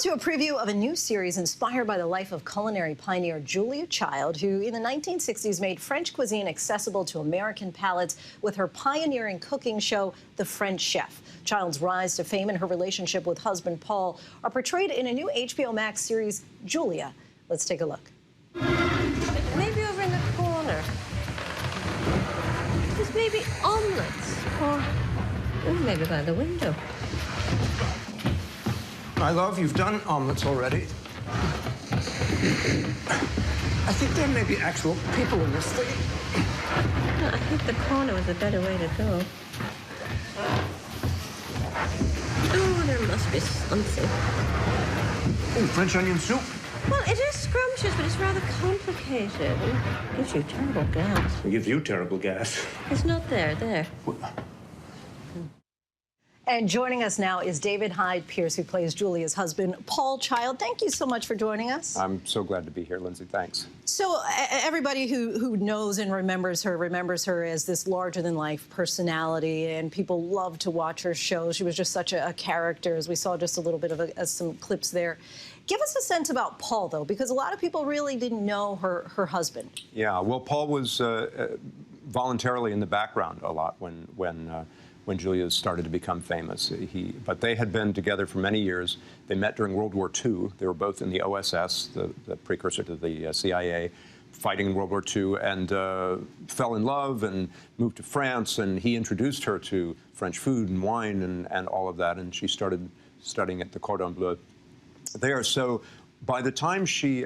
To a preview of a new series inspired by the life of culinary pioneer Julia Child, who in the 1960s made French cuisine accessible to American palates with her pioneering cooking show, The French Chef. Child's rise to fame and her relationship with husband Paul are portrayed in a new HBO Max series, Julia. Let's take a look. Maybe over in the corner. There's maybe omelets, or maybe by the window. My love, you've done omelets already. I think there may be actual people in this thing. No, I think the corner was a better way to go. Oh, there must be something. Oh, French onion soup. Well, it is scrumptious, but it's rather complicated. It gives you terrible gas. It gives you terrible gas. It's not there. And joining us now is David Hyde Pierce, who plays Julia's husband, Paul Child. Thank you so much for joining us. I'm so glad to be here, Lindsay. Thanks. So everybody who knows and remembers her as this larger-than-life personality, and people love to watch her show. She was just such a character, as we saw just a little bit of some clips there. Give us a sense about Paul, though, because a lot of people really didn't know her husband. Yeah, well, Paul was voluntarily in the background a lot when Julia started to become famous. But they had been together for many years. They met during World War II. They were both in the OSS, the precursor to the CIA, fighting in World War II, and fell in love and moved to France. And he introduced her to French food and wine and all of that. And she started studying at the Cordon Bleu there. So by the time she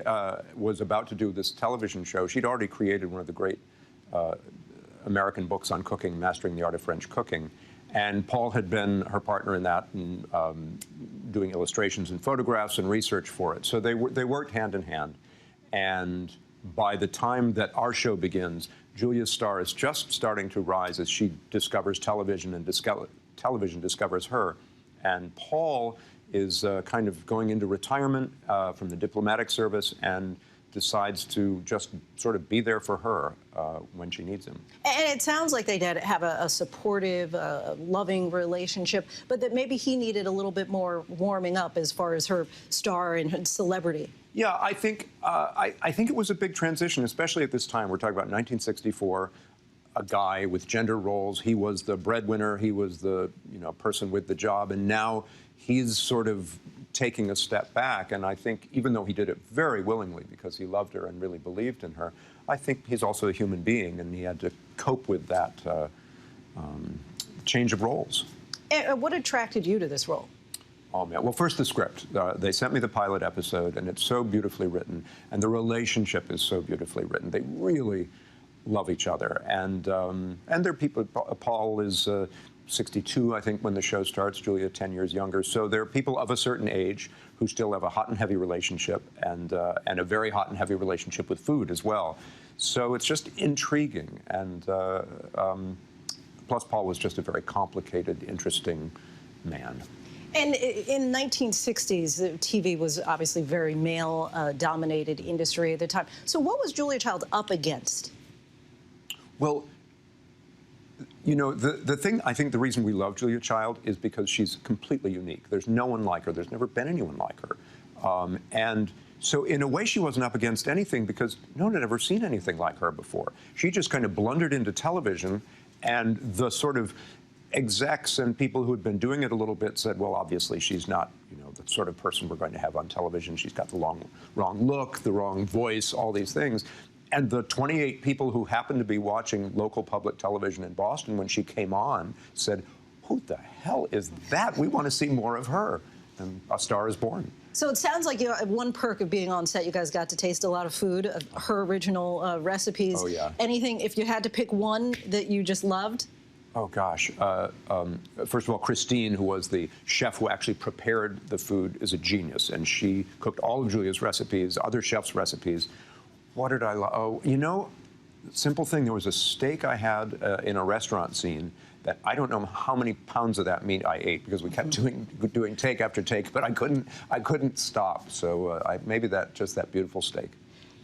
was about to do this television show, she'd already created one of the great American books on cooking, Mastering the Art of French Cooking. And Paul had been her partner in that, and doing illustrations and photographs and research for it. So they worked hand in hand. And by the time that our show begins, Julia's star is just starting to rise as she discovers television and television discovers her. And Paul is kind of going into retirement from the diplomatic service and decides to just sort of be there for her when she needs him. And it sounds like they did have a supportive, loving relationship, but that maybe he needed a little bit more warming up as far as her star and her celebrity. Yeah, I think it was a big transition, especially at this time. We're talking about 1964, a guy with gender roles. He was the breadwinner. He was the person with the job, and now he's sort of taking a step back. And I think even though he did it very willingly because he loved her and really believed in her, I think he's also a human being, and he had to cope with that change of roles. And what attracted you to this role? Oh, man. Well, first, the script. They sent me the pilot episode, and it's so beautifully written, and the relationship is so beautifully written. They really love each other. And they're people. Paul is 62, I think, when the show starts. Julia, 10 years younger. So they're people of a certain age who still have a hot and heavy relationship, and a very hot and heavy relationship with food as well. So it's just intriguing. And plus, Paul was just a very complicated, interesting man. And in 1960s, TV was obviously very male-dominated industry at the time. So what was Julia Child up against? Well, the thing, I think the reason we love Julia Child is because she's completely unique. There's no one like her. There's never been anyone like her. And so in a way, she wasn't up against anything because no one had ever seen anything like her before. She just kind of blundered into television, and the sort of execs and people who had been doing it a little bit said, well, obviously she's not, the sort of person we're going to have on television. She's got the wrong look, the wrong voice, all these things. And the 28 people who happened to be watching local public television in Boston when she came on said, who the hell is that? We want to see more of her. And a star is born. So it sounds like one perk of being on set, you guys got to taste a lot of food, her original recipes. Oh, yeah. Anything, if you had to pick one that you just loved? Oh, gosh. First of all, Christine, who was the chef who actually prepared the food, is a genius. And she cooked all of Julia's recipes, other chefs' recipes. What did I love? Oh, simple thing. There was a steak I had in a restaurant scene that I don't know how many pounds of that meat I ate because we kept doing take after take, but I couldn't stop. So maybe just that beautiful steak.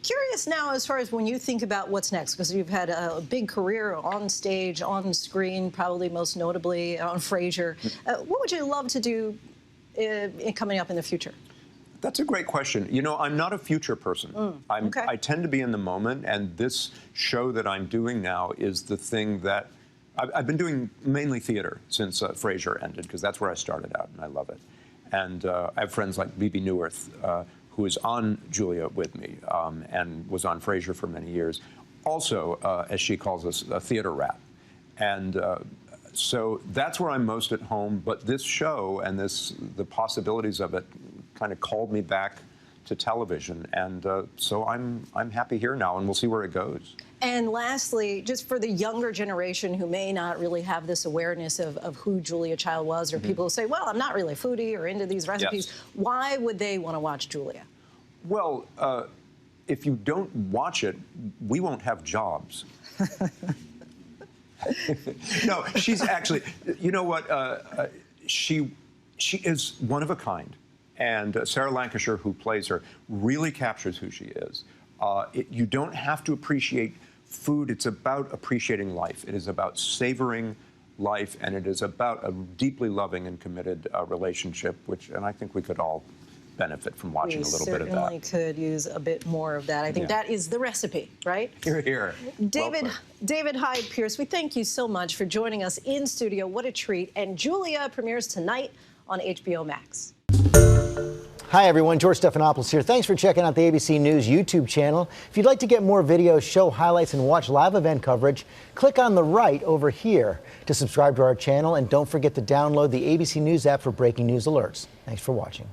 Curious now, as far as when you think about what's next, because you've had a big career on stage, on screen, probably most notably on Frasier. What would you love to do coming up in the future? That's a great question. You know, I'm not a future person. I tend to be in the moment, and this show that I'm doing now is the thing that I've been doing mainly theater since Frasier ended, because that's where I started out, and I love it. And I have friends like Bebe Neuwirth, who is on Julia with me and was on Frasier for many years. Also, as she calls us, a theater rat. And so that's where I'm most at home. But this show and the possibilities of it kind of called me back to television. And so I'm happy here now, and we'll see where it goes. And lastly, just for the younger generation who may not really have this awareness of who Julia Child was, or people who say, well, I'm not really a foodie or into these recipes, why would they want to watch Julia? Well, if you don't watch it, we won't have jobs. No, she's actually, you know what, she is one of a kind. And Sarah Lancashire, who plays her, really captures who she is. You don't have to appreciate food. It's about appreciating life. It is about savoring life, and it is about a deeply loving and committed relationship, and I think we could all benefit from watching a little bit of that. We certainly could use a bit more of that. I think that is the recipe, right? Hear, hear. David Hyde Pierce, we thank you so much for joining us in studio. What a treat. And Julia premieres tonight on HBO Max. Hi, everyone. George Stephanopoulos here. Thanks for checking out the ABC News YouTube channel. If you'd like to get more videos, show highlights, and watch live event coverage, click on the right over here to subscribe to our channel. And don't forget to download the ABC News app for breaking news alerts. Thanks for watching.